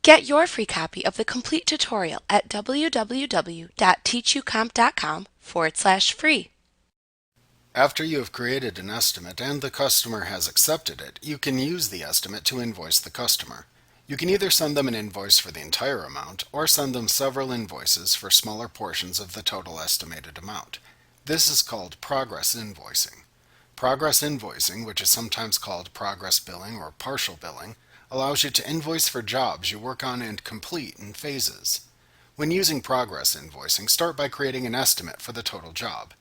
Get your free copy of the complete tutorial at www.teachucomp.com/free. After you have created an estimate and the customer has accepted it, you can use the estimate to invoice the customer. You can either send them an invoice for the entire amount or send them several invoices for smaller portions of the total estimated amount. This is called progress invoicing. Progress invoicing, which is sometimes called progress billing or partial billing, allows you to invoice for jobs you work on and complete in phases. When using progress invoicing, start by creating an estimate for the total job.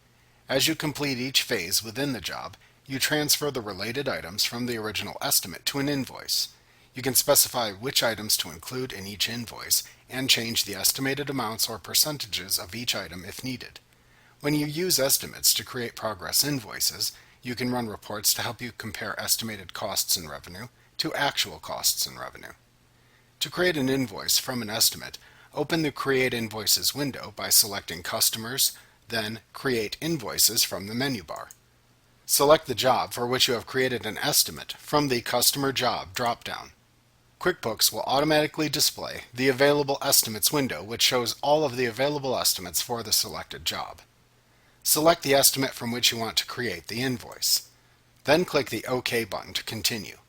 As you complete each phase within the job, you transfer the related items from the original estimate to an invoice. You can specify which items to include in each invoice and change the estimated amounts or percentages of each item if needed. When you use estimates to create progress invoices, you can run reports to help you compare estimated costs and revenue to actual costs and revenue. To create an invoice from an estimate, open the Create Invoices window by selecting Customers, then Create Invoices from the menu bar. Select the job for which you have created an estimate from the Customer Job drop-down. QuickBooks will automatically display the Available Estimates window, which shows all of the available estimates for the selected job. Select the estimate from which you want to create the invoice. Then click the OK button to continue.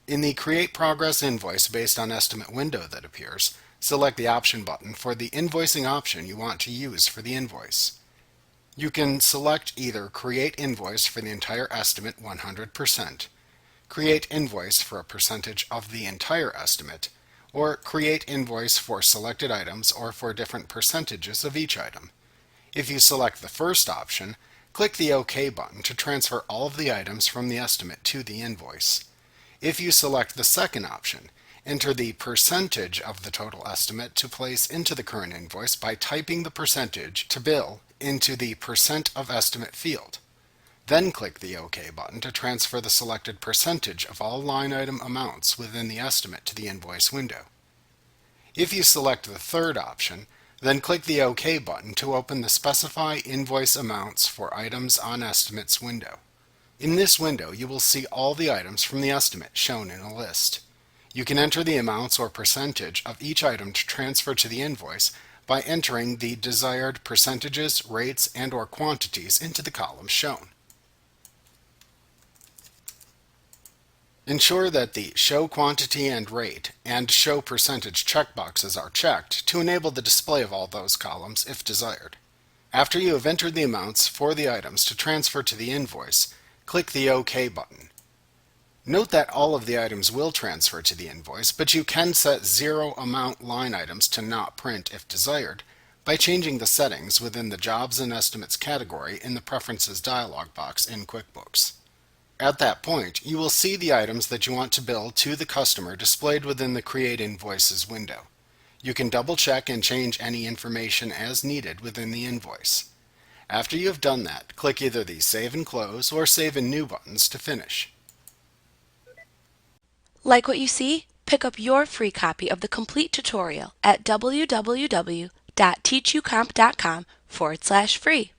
In the Create Progress Invoice Based on Estimate window that appears, select the Option button for the invoicing option you want to use for the invoice. You can select either Create Invoice for the entire estimate 100%, Create Invoice for a percentage of the entire estimate, or Create Invoice for selected items or for different percentages of each item. If you select the first option, click the OK button to transfer all of the items from the estimate to the invoice. If you select the second option, enter the percentage of the total estimate to place into the current invoice by typing the percentage to bill into the percent of estimate field. Then click the OK button to transfer the selected percentage of all line item amounts within the estimate to the invoice window. If you select the third option, then click the OK button to open the Specify Invoice Amounts for Items on Estimates window. In this window, you will see all the items from the estimate shown in a list. You can enter the amounts or percentage of each item to transfer to the invoice by entering the desired percentages, rates, and/or quantities into the columns shown. Ensure that the Show Quantity and Rate and Show Percentage checkboxes are checked to enable the display of all those columns if desired. After you have entered the amounts for the items to transfer to the invoice, click the OK button. Note that all of the items will transfer to the invoice, but you can set zero amount line items to not print if desired by changing the settings within the Jobs and Estimates category in the Preferences dialog box in QuickBooks. At that point, you will see the items that you want to bill to the customer displayed within the Create Invoices window. You can double-check and change any information as needed within the invoice. After you have done that, click either the Save and Close or Save and New buttons to finish. Like what you see? Pick up your free copy of the complete tutorial at www.teachucomp.com/free.